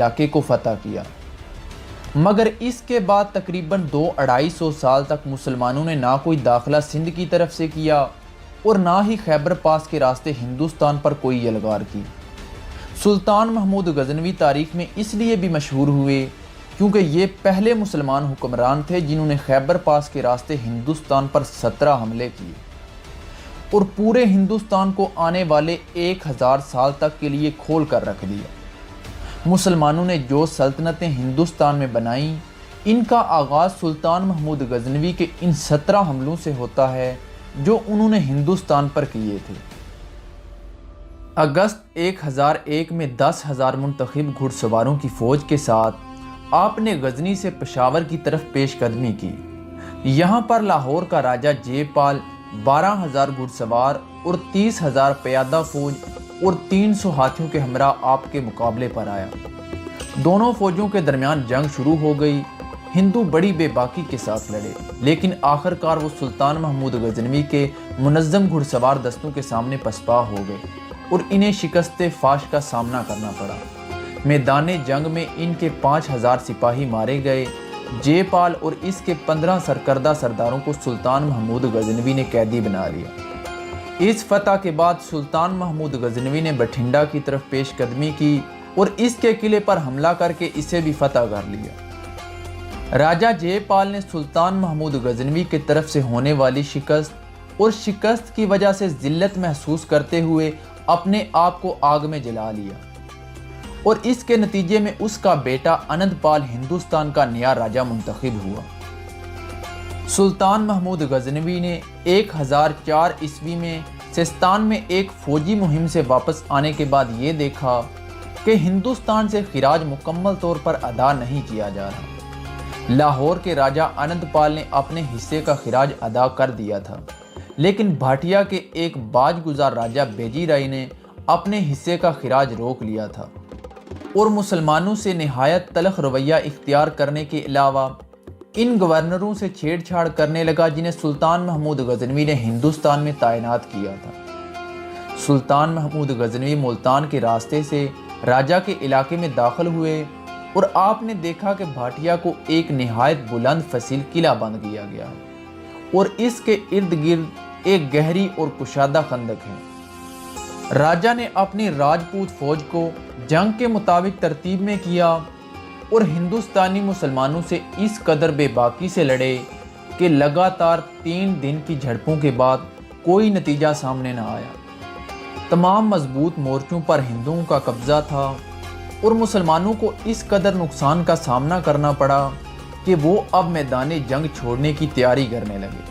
علاقے کو فتح کیا، مگر اس کے بعد تقریباً 200-250 سال تک مسلمانوں نے نہ کوئی داخلہ سندھ کی طرف سے کیا اور نہ ہی خیبر پاس کے راستے ہندوستان پر کوئی یلغار کی۔ سلطان محمود غزنوی تاریخ میں اس لیے بھی مشہور ہوئے کیونکہ یہ پہلے مسلمان حکمران تھے جنہوں نے خیبر پاس کے راستے ہندوستان پر 17 حملے کیے اور پورے ہندوستان کو آنے والے 1000 سال تک کے لیے کھول کر رکھ دیا۔ مسلمانوں نے جو سلطنتیں ہندوستان میں بنائیں، ان کا آغاز سلطان محمود غزنوی کے ان 17 حملوں سے ہوتا ہے جو انہوں نے ہندوستان پر کیے تھے۔ اگست 1001 میں 10,000 منتخب گھڑ سواروں کی فوج کے ساتھ آپ نے غزنی سے پشاور کی طرف پیش قدمی کی۔ یہاں پر لاہور کا راجہ جے پال 12,000 گھڑ سوار اور 30,000 پیادہ فوج اور 300 ہاتھیوں کے ہمراہ آپ کے مقابلے پر آیا۔ دونوں فوجوں کے درمیان جنگ شروع ہو گئی۔ ہندو بڑی بے باکی کے ساتھ لڑے، لیکن آخر کار وہ سلطان محمود غزنوی کے منظم گھڑ سوار دستوں کے سامنے پسپا ہو گئے اور انہیں شکست فاش کا سامنا کرنا پڑا۔ میدان جنگ میں ان کے 5,000 سپاہی مارے گئے۔ جے پال اور اس کے 15 سرکردہ سرداروں کو سلطان محمود غزنوی نے قیدی بنا لیا۔ اس فتح کے بعد سلطان محمود غزنوی نے بٹھنڈا کی طرف پیش قدمی کی اور اس کے قلعے پر حملہ کر کے اسے بھی فتح کر لیا۔ راجہ جے پال نے سلطان محمود غزنوی کی طرف سے ہونے والی شکست اور شکست کی وجہ سے ذلت محسوس کرتے ہوئے اپنے آپ کو آگ میں جلا لیا اور اس کے نتیجے میں اس کا بیٹا انند پال ہندوستان کا نیا راجہ منتخب ہوا۔ سلطان محمود غزنوی نے 1004 عیسوی میں سیستان میں ایک فوجی مہم سے واپس آنے کے بعد یہ دیکھا کہ ہندوستان سے خراج مکمل طور پر ادا نہیں کیا جا رہا۔ لاہور کے راجہ انند پال نے اپنے حصے کا خراج ادا کر دیا تھا، لیکن بھاٹیا کے ایک باج گزار راجہ بیجی رائی نے اپنے حصے کا خراج روک لیا تھا اور مسلمانوں سے نہایت تلخ رویہ اختیار کرنے کے علاوہ ان گورنروں سے چھیڑ چھاڑ کرنے لگا جنہیں سلطان محمود غزنوی نے ہندوستان میں تعینات کیا تھا۔ سلطان محمود غزنوی ملتان کے راستے سے راجہ کے علاقے میں داخل ہوئے اور آپ نے دیکھا کہ بھاٹیا کو ایک نہایت بلند فصیل قلعہ بند کیا گیا ہے اور اس کے ارد گرد ایک گہری اور کشادہ خندق ہے۔ راجہ نے اپنی راجپوت فوج کو جنگ کے مطابق ترتیب میں کیا اور ہندوستانی مسلمانوں سے اس قدر بے باکی سے لڑے کہ لگاتار 3 دن کی جھڑپوں کے بعد کوئی نتیجہ سامنے نہ آیا۔ تمام مضبوط مورچوں پر ہندوؤں کا قبضہ تھا اور مسلمانوں کو اس قدر نقصان کا سامنا کرنا پڑا کہ وہ اب میدان جنگ چھوڑنے کی تیاری کرنے لگے۔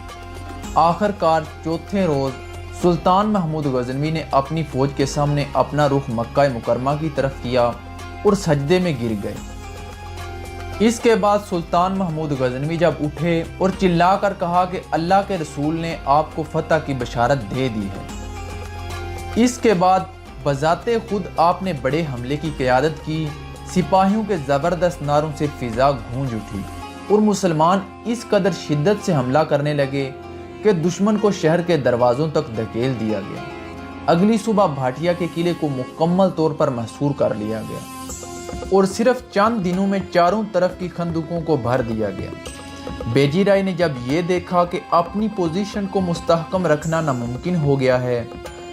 آخر کار چوتھے روز سلطان محمود غزنوی نے اپنی فوج کے سامنے اپنا رخ مکہ مکرمہ کی طرف کیا اور سجدے میں گر گئے۔ اس کے بعد سلطان محمود غزنوی جب اٹھے اور چلا کر کہا کہ اللہ کے رسول نے آپ کو فتح کی بشارت دے دی ہے۔ اس کے بعد بذات خود آپ نے بڑے حملے کی قیادت کی۔ سپاہیوں کے زبردست نعروں سے فضا گونج اٹھی اور مسلمان اس قدر شدت سے حملہ کرنے لگے کہ دشمن کو شہر کے دروازوں تک دھکیل دیا گیا۔ اگلی صبح بھاٹیا کے قلعے کو مکمل طور پر محصور کر لیا گیا اور صرف چند دنوں میں چاروں طرف کی خندقوں کو بھر دیا گیا۔ بیجی رائی نے جب یہ دیکھا کہ اپنی پوزیشن کو مستحکم رکھنا ناممکن ہو گیا ہے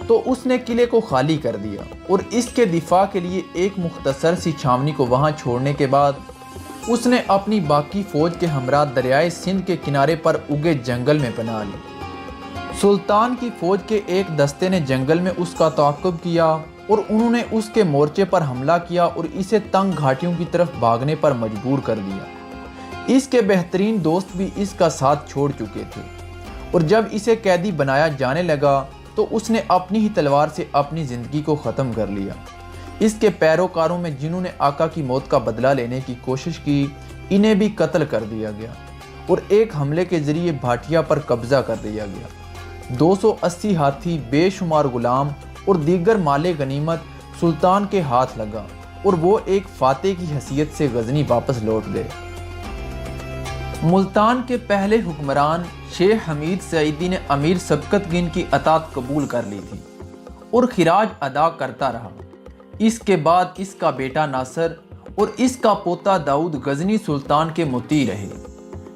تو اس نے قلعے کو خالی کر دیا اور اس کے دفاع کے لیے ایک مختصر سی چھاونی کو وہاں چھوڑنے کے بعد اس نے اپنی باقی فوج کے ہمراہ دریائے سندھ کے کنارے پر اگے جنگل میں پناہ لی۔ سلطان کی فوج کے ایک دستے نے جنگل میں اس کا تعاقب کیا اور انہوں نے اس کے مورچے پر حملہ کیا اور اسے تنگ گھاٹیوں کی طرف بھاگنے پر مجبور کر دیا۔ اس کے بہترین دوست بھی اس کا ساتھ چھوڑ چکے تھے اور جب اسے قیدی بنایا جانے لگا تو اس نے اپنی ہی تلوار سے اپنی زندگی کو ختم کر لیا۔ اس کے پیروکاروں میں جنہوں نے آقا کی موت کا بدلہ لینے کی کوشش کی، انہیں بھی قتل کر دیا گیا اور ایک حملے کے ذریعے بھاٹیا پر قبضہ کر دیا گیا۔ 280 ہاتھی، بے شمار غلام اور دیگر مال غنیمت سلطان کے ہاتھ لگا اور وہ ایک فاتح کی حیثیت سے غزنی واپس لوٹ گئے۔ ملتان کے پہلے حکمران شیخ حمید سعیدی نے امیر سبکت گن کی اطاعت قبول کر لی تھی اور خراج ادا کرتا رہا۔ اس کے بعد اس کا بیٹا ناصر اور اس کا پوتا داؤد غزنی سلطان کے مطیع رہے،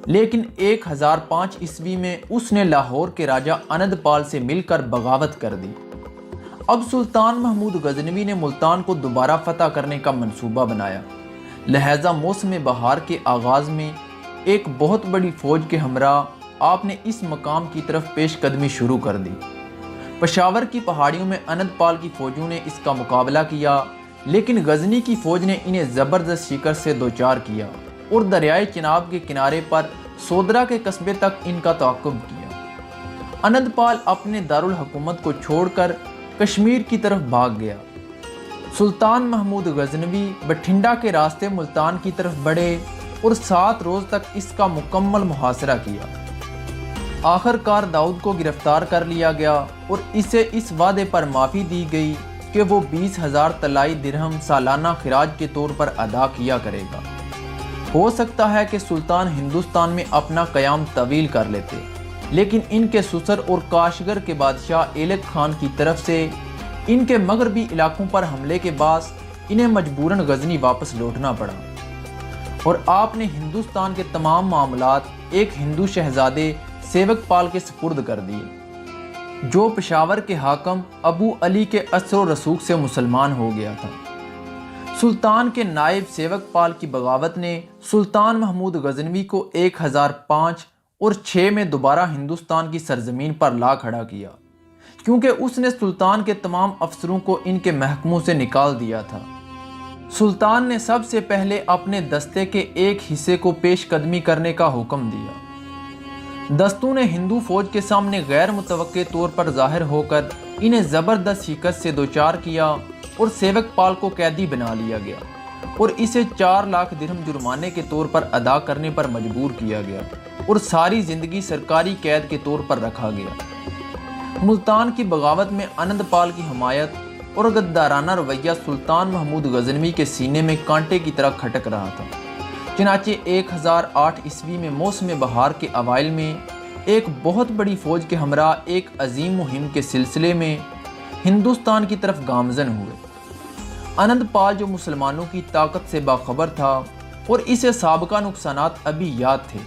لیکن 1005 عیسوی میں اس نے لاہور کے راجہ اند پال سے مل کر بغاوت کر دی۔ اب سلطان محمود غزنوی نے ملتان کو دوبارہ فتح کرنے کا منصوبہ بنایا، لہذا موسم بہار کے آغاز میں ایک بہت بڑی فوج کے ہمراہ آپ نے اس مقام کی طرف پیش قدمی شروع کر دی۔ پشاور کی پہاڑیوں میں اند پال کی فوجوں نے اس کا مقابلہ کیا، لیکن غزنی کی فوج نے انہیں زبردست شکست سے دوچار کیا اور دریائے چناب کے کنارے پر سودرا کے قصبے تک ان کا تعاقب کیا۔ اند پال اپنے دارالحکومت کو چھوڑ کر کشمیر کی طرف بھاگ گیا۔ سلطان محمود غزنوی بٹھنڈا کے راستے ملتان کی طرف بڑھے اور 7 روز تک اس کا مکمل محاصرہ کیا۔ آخر کار داؤد کو گرفتار کر لیا گیا اور اسے اس وعدے پر معافی دی گئی کہ وہ 20,000 طلائی درہم سالانہ خراج کے طور پر ادا کیا کرے گا۔ ہو سکتا ہے کہ سلطان ہندوستان میں اپنا قیام طویل کر لیتے، لیکن ان کے سسر اور کاشگر کے بادشاہ ایلک خان کی طرف سے ان کے مغربی علاقوں پر حملے کے باعث انہیں مجبوراً غزنی واپس لوٹنا پڑا، اور آپ نے ہندوستان کے تمام معاملات ایک ہندو شہزادے سیوک پال کے سپرد کر دیے، جو پشاور کے حاکم ابو علی کے اثر و رسوخ سے مسلمان ہو گیا تھا۔ سلطان کے نائب سیوک پال کی بغاوت نے سلطان محمود غزنوی کو 1005 اور 6 میں دوبارہ ہندوستان کی سرزمین پر لا کھڑا کیا، کیونکہ اس نے سلطان کے تمام افسروں کو ان کے محکموں سے نکال دیا تھا۔ سلطان نے سب سے پہلے اپنے دستے کے ایک حصے کو پیش قدمی کرنے کا حکم دیا۔ دستوں نے ہندو فوج کے سامنے غیر متوقع طور پر ظاہر ہو کر انہیں زبردست شکست سے دوچار کیا اور سیوک پال کو قیدی بنا لیا گیا اور اسے 4 لاکھ درہم جرمانے کے طور پر ادا کرنے پر مجبور کیا گیا اور ساری زندگی سرکاری قید کے طور پر رکھا گیا۔ ملتان کی بغاوت میں اند پال کی حمایت اور غدارانہ رویہ سلطان محمود غزنوی کے سینے میں کانٹے کی طرح کھٹک رہا تھا۔ چنانچہ 1008 عیسوی میں موسم بہار کے اوائل میں ایک بہت بڑی فوج کے ہمراہ ایک عظیم مہم کے سلسلے میں ہندوستان کی طرف گامزن ہوئے۔ اند پال جو مسلمانوں کی طاقت سے باخبر تھا اور اسے سابقہ نقصانات ابھی یاد تھے،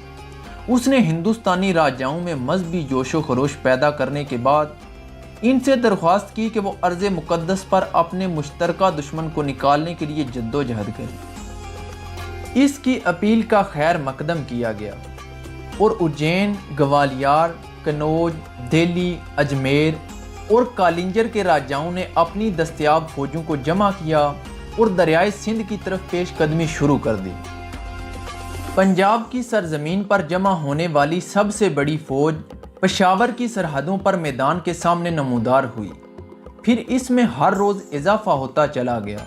اس نے ہندوستانی راجاؤں میں مذہبی جوش و خروش پیدا کرنے کے بعد ان سے درخواست کی کہ وہ ارض مقدس پر اپنے مشترکہ دشمن کو نکالنے کے لیے جدوجہد کریں۔ اس کی اپیل کا خیر مقدم کیا گیا اور اجین، گوالیار، کنوج، دہلی، اجمیر اور کالنجر کے راجاؤں نے اپنی دستیاب فوجوں کو جمع کیا اور دریائے سندھ کی طرف پیش قدمی شروع کر دی۔ پنجاب کی سرزمین پر جمع ہونے والی سب سے بڑی فوج پشاور کی سرحدوں پر میدان کے سامنے نمودار ہوئی، پھر اس میں ہر روز اضافہ ہوتا چلا گیا۔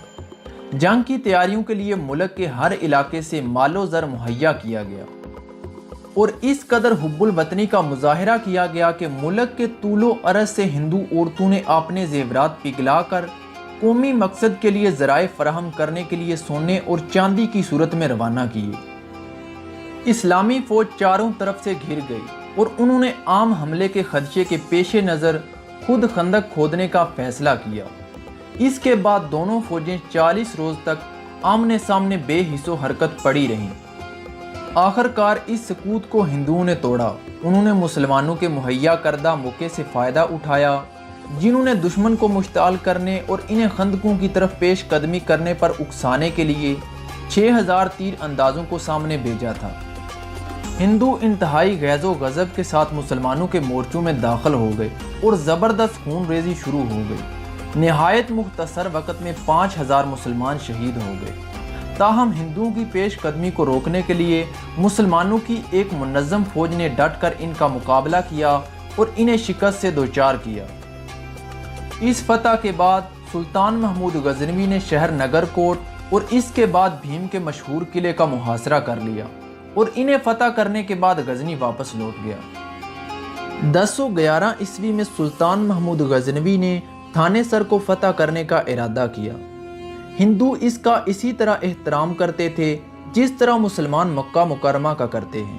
جنگ کی تیاریوں کے لیے ملک کے ہر علاقے سے مال و زر مہیا کیا گیا اور اس قدر حب الوطنی کا مظاہرہ کیا گیا کہ ملک کے طول و عرض سے ہندو عورتوں نے اپنے زیورات پگھلا کر قومی مقصد کے لیے ذرائع فراہم کرنے کے لیے سونے اور چاندی کی صورت میں روانہ کیے۔ اسلامی فوج چاروں طرف سے گھر گئی اور انہوں نے عام حملے کے خدشے کے پیش نظر خود خندق کھودنے کا فیصلہ کیا۔ اس کے بعد دونوں فوجیں 40 روز تک آمنے سامنے بے حس و حرکت پڑی رہیں۔ آخر کار اس سکوت کو ہندوؤں نے توڑا۔ انہوں نے مسلمانوں کے مہیا کردہ موقع سے فائدہ اٹھایا، جنہوں نے دشمن کو مشتعل کرنے اور انہیں خندقوں کی طرف پیش قدمی کرنے پر اکسانے کے لیے 6000 تیر اندازوں کو سامنے بھیجا تھا۔ ہندو انتہائی غیظ و غضب کے ساتھ مسلمانوں کے مورچوں میں داخل ہو گئے اور زبردست خون ریزی شروع ہو گئی۔ نہایت مختصر وقت میں 5000 مسلمان شہید ہو گئے۔ تاہم ہندوؤں کی پیش قدمی کو روکنے کے لیے مسلمانوں کی ایک منظم فوج نے ڈٹ کر ان کا مقابلہ کیا اور انہیں شکست سے دوچار کیا۔ اس فتح کے بعد سلطان محمود غزنوی نے شہر نگر کوٹ اور اس کے بعد بھیم کے مشہور قلعے کا محاصرہ کر لیا اور انہیں فتح کرنے کے بعد غزنی واپس لوٹ گیا۔ 1011 عیسوی میں سلطان محمود غزنوی نے تھانے سر کو فتح کرنے کا ارادہ کیا۔ ہندو اس کا اسی طرح احترام کرتے تھے جس طرح مسلمان مکہ مکرمہ کا کرتے ہیں۔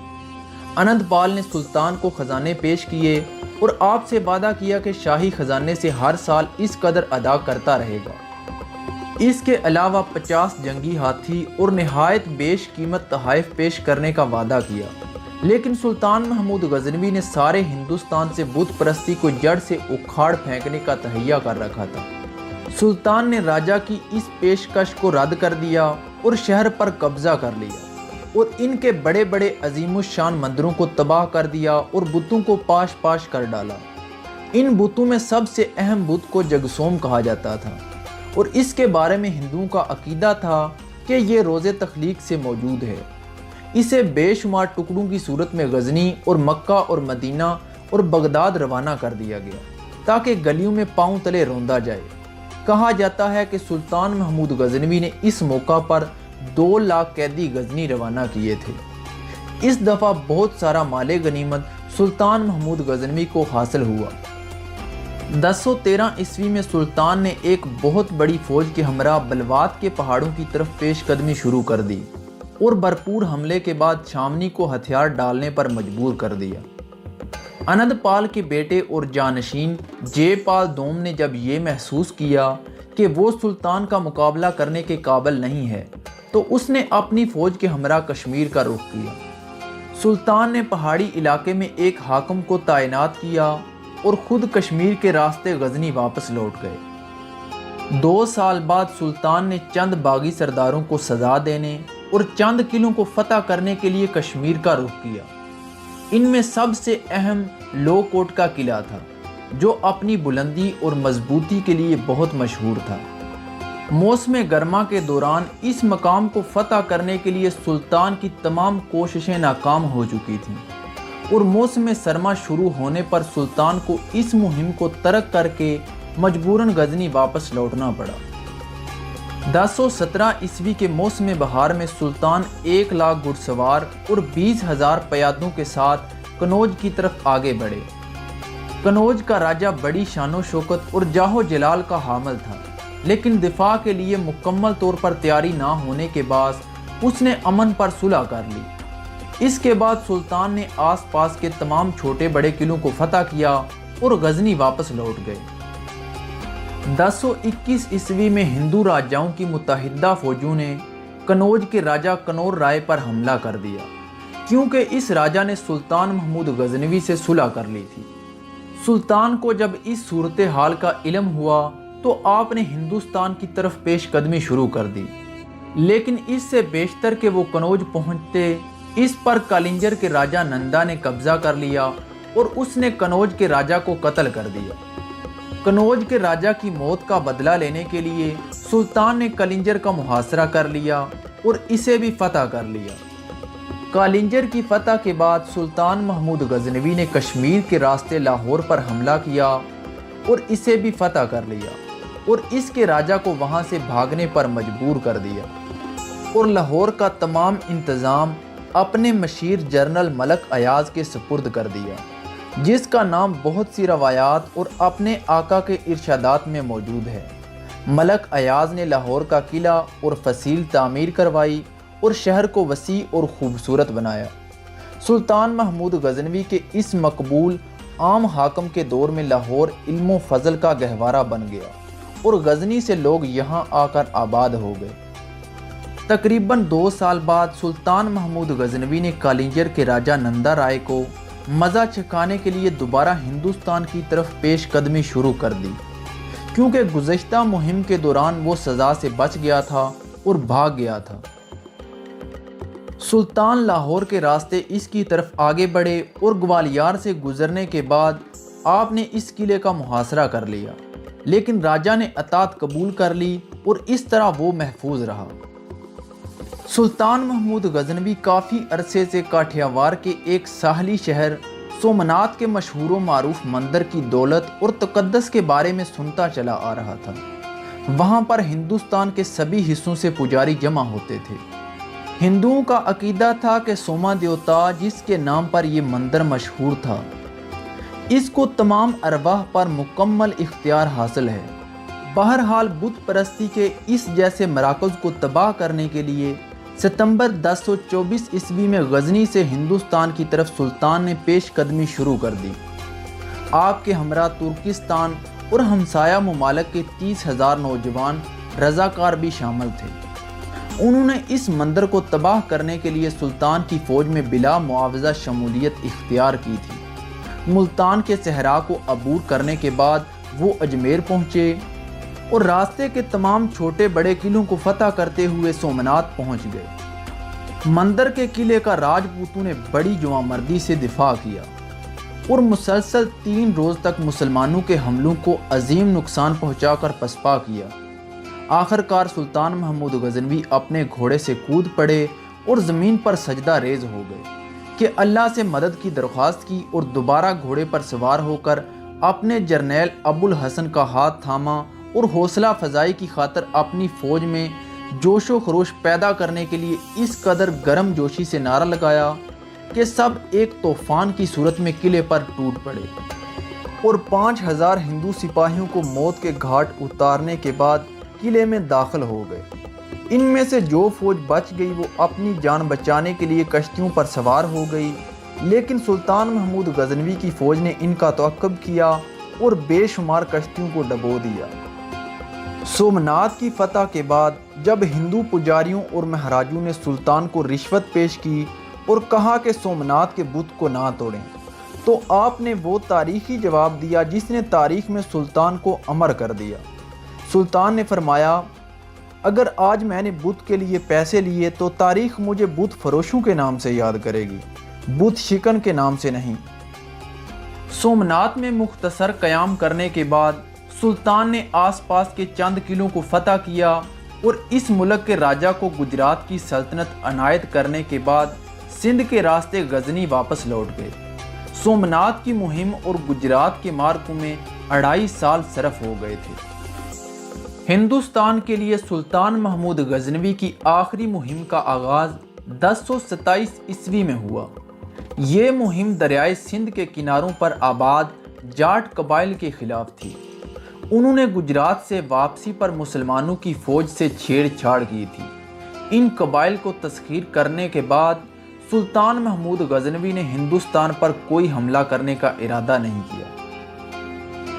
انند پال نے سلطان کو خزانے پیش کیے اور آپ سے وعدہ کیا کہ شاہی خزانے سے ہر سال اس قدر ادا کرتا رہے گا۔ اس کے علاوہ 50 جنگی ہاتھی اور نہایت بیش قیمت تحائف پیش کرنے کا وعدہ کیا، لیکن سلطان محمود غزنوی نے سارے ہندوستان سے بت پرستی کو جڑ سے اکھاڑ پھینکنے کا تہیہ کر رکھا تھا۔ سلطان نے راجہ کی اس پیشکش کو رد کر دیا اور شہر پر قبضہ کر لیا اور ان کے بڑے بڑے عظیم الشان مندروں کو تباہ کر دیا اور بتوں کو پاش پاش کر ڈالا۔ ان بتوں میں سب سے اہم بت کو جگسوم کہا جاتا تھا اور اس کے بارے میں ہندوؤں کا عقیدہ تھا کہ یہ روز تخلیق سے موجود ہے۔ اسے بے شمار ٹکڑوں کی صورت میں غزنی اور مکہ اور مدینہ اور بغداد روانہ کر دیا گیا تاکہ گلیوں میں پاؤں تلے روندا جائے۔ کہا جاتا ہے کہ سلطان محمود غزنوی نے اس موقع پر 2 لاکھ قیدی غزنی روانہ کیے تھے۔ اس دفعہ بہت سارا مال غنیمت سلطان محمود غزنوی کو حاصل ہوا۔ 1013 عیسوی میں سلطان نے ایک بہت بڑی فوج کے ہمراہ بلوات کے پہاڑوں کی طرف پیش قدمی شروع کر دی اور بھرپور حملے کے بعد شامنی کو ہتھیار ڈالنے پر مجبور کر دیا۔ اند پال کے بیٹے اور جانشین جے پال دوم نے جب یہ محسوس کیا کہ وہ سلطان کا مقابلہ کرنے کے قابل نہیں ہے تو اس نے اپنی فوج کے ہمراہ کشمیر کا رخ کیا۔ سلطان نے پہاڑی علاقے میں ایک حاکم کو تعینات کیا اور خود کشمیر کے راستے غزنی واپس لوٹ گئے۔ 2 سال بعد سلطان نے چند باغی سرداروں کو سزا دینے اور چند قلعوں کو فتح کرنے کے لیے کشمیر کا رخ کیا۔ ان میں سب سے اہم لو کوٹ کا قلعہ تھا جو اپنی بلندی اور مضبوطی کے لیے بہت مشہور تھا۔ موسم گرما کے دوران اس مقام کو فتح کرنے کے لیے سلطان کی تمام کوششیں ناکام ہو چکی تھیں اور موسم سرما شروع ہونے پر سلطان کو اس مہم کو ترک کر کے مجبوراً غزنی واپس لوٹنا پڑا۔ 1017 عیسوی کے موسم بہار میں سلطان 1 لاکھ گھڑ سوار اور 20,000 پیادوں کے ساتھ کنوج کی طرف آگے بڑھے۔ کنوج کا راجہ بڑی شان و شوکت اور جاہ و جلال کا حامل تھا، لیکن دفاع کے لیے مکمل طور پر تیاری نہ ہونے کے بعد اس نے امن پر صلح کر لی۔ اس کے بعد سلطان نے آس پاس کے تمام چھوٹے بڑے قلعوں کو فتح کیا اور غزنی واپس لوٹ گئے۔ 1021 عیسوی میں ہندو راجاؤں کی متحدہ فوجوں نے کنوج کے راجہ کنور رائے پر حملہ کر دیا کیونکہ اس راجہ نے سلطان محمود غزنوی سے صلح کر لی تھی۔ سلطان کو جب اس صورتحال کا علم ہوا تو آپ نے ہندوستان کی طرف پیش قدمی شروع کر دی، لیکن اس سے بیشتر کہ وہ کنوج پہنچتے اس پر کالنجر کے راجہ نندا نے قبضہ کر لیا اور اس نے کنوج کے راجہ کو قتل کر دیا۔ کنوج کے راجہ کی موت کا بدلہ لینے کے لیے سلطان نے کالنجر کا محاصرہ کر لیا اور اسے بھی فتح کر لیا۔ کالنجر کی فتح کے بعد سلطان محمود غزنوی نے کشمیر کے راستے لاہور پر حملہ کیا اور اسے بھی فتح کر لیا اور اس کے راجہ کو وہاں سے بھاگنے پر مجبور کر دیا اور لاہور کا تمام انتظام اپنے مشیر جنرل ملک ایاز کے سپرد کر دیا، جس کا نام بہت سی روایات اور اپنے آقا کے ارشادات میں موجود ہے۔ ملک ایاز نے لاہور کا قلعہ اور فصیل تعمیر کروائی اور شہر کو وسیع اور خوبصورت بنایا۔ سلطان محمود غزنوی کے اس مقبول عام حاکم کے دور میں لاہور علم و فضل کا گہوارہ بن گیا اور غزنی سے لوگ یہاں آ کر آباد ہو گئے۔ تقریباً 2 سال بعد سلطان محمود غزنوی نے کالنجر کے راجہ نندا رائے کو مزہ چکھانے کے لیے دوبارہ ہندوستان کی طرف پیش قدمی شروع کر دی کیونکہ گزشتہ مہم کے دوران وہ سزا سے بچ گیا تھا اور بھاگ گیا تھا۔ سلطان لاہور کے راستے اس کی طرف آگے بڑھے اور گوالیار سے گزرنے کے بعد آپ نے اس قلعے کا محاصرہ کر لیا، لیکن راجہ نے اطاعت قبول کر لی اور اس طرح وہ محفوظ رہا۔ سلطان محمود غزنوی کافی عرصے سے کاٹھیاوار کے ایک ساحلی شہر سومنات کے مشہور و معروف مندر کی دولت اور تقدس کے بارے میں سنتا چلا آ رہا تھا۔ وہاں پر ہندوستان کے سبھی حصوں سے پجاری جمع ہوتے تھے۔ ہندوؤں کا عقیدہ تھا کہ سوما دیوتا جس کے نام پر یہ مندر مشہور تھا، اس کو تمام ارواح پر مکمل اختیار حاصل ہے۔ بہرحال بت پرستی کے اس جیسے مراکز کو تباہ کرنے کے لیے ستمبر 1024 عیسوی میں غزنی سے ہندوستان کی طرف سلطان نے پیش قدمی شروع کر دی۔ آپ کے ہمراہ ترکستان اور ہمسایہ ممالک کے 30,000 نوجوان رضاکار بھی شامل تھے۔ انہوں نے اس مندر کو تباہ کرنے کے لیے سلطان کی فوج میں بلا معاوضہ شمولیت اختیار کی تھی۔ ملتان کے صحرا کو عبور کرنے کے بعد وہ اجمیر پہنچے اور راستے کے تمام چھوٹے بڑے قلعوں کو فتح کرتے ہوئے سومنات پہنچ گئے۔ مندر کے قلعے کا راجپوتوں نے بڑی جوانمردی سے دفاع کیا اور مسلسل 3 روز تک مسلمانوں کے حملوں کو عظیم نقصان پہنچا کر پسپا کیا۔ آخر کار سلطان محمود غزنوی اپنے گھوڑے سے کود پڑے اور زمین پر سجدہ ریز ہو گئے کہ اللہ سے مدد کی درخواست کی اور دوبارہ گھوڑے پر سوار ہو کر اپنے جرنیل ابو الحسن کا ہاتھ تھاما اور حوصلہ افزائی کی خاطر اپنی فوج میں جوش و خروش پیدا کرنے کے لیے اس قدر گرم جوشی سے نعرہ لگایا کہ سب ایک طوفان کی صورت میں قلعے پر ٹوٹ پڑے اور 5000 ہندو سپاہیوں کو موت کے گھاٹ اتارنے کے بعد قلعے میں داخل ہو گئے۔ ان میں سے جو فوج بچ گئی وہ اپنی جان بچانے کے لیے کشتیوں پر سوار ہو گئی، لیکن سلطان محمود غزنوی کی فوج نے ان کا تعاقب کیا اور بے شمار کشتیوں کو ڈبو دیا۔ سومنات کی فتح کے بعد جب ہندو پجاریوں اور مہاراجوں نے سلطان کو رشوت پیش کی اور کہا کہ سومنات کے بت کو نہ توڑیں، تو آپ نے وہ تاریخی جواب دیا جس نے تاریخ میں سلطان کو امر کر دیا۔ سلطان نے فرمایا، اگر آج میں نے بت کے لیے پیسے لیے تو تاریخ مجھے بت فروشوں کے نام سے یاد کرے گی، بت شکن کے نام سے نہیں۔ سومنات میں مختصر قیام کرنے کے بعد سلطان نے آس پاس کے چند قلعوں کو فتح کیا اور اس ملک کے راجہ کو گجرات کی سلطنت عنایت کرنے کے بعد سندھ کے راستے غزنی واپس لوٹ گئے۔ سومنات کی مہم اور گجرات کے مارکوں میں 2.5 سال صرف ہو گئے تھے۔ ہندوستان کے لیے سلطان محمود غزنوی کی آخری مہم کا آغاز 1027 عیسوی میں ہوا۔ یہ مہم دریائے سندھ کے کناروں پر آباد جاٹ قبائل کے خلاف تھی۔ انہوں نے گجرات سے واپسی پر مسلمانوں کی فوج سے چھیڑ چھاڑ کی تھی۔ ان قبائل کو تسخیر کرنے کے بعد سلطان محمود غزنوی نے ہندوستان پر کوئی حملہ کرنے کا ارادہ نہیں کیا۔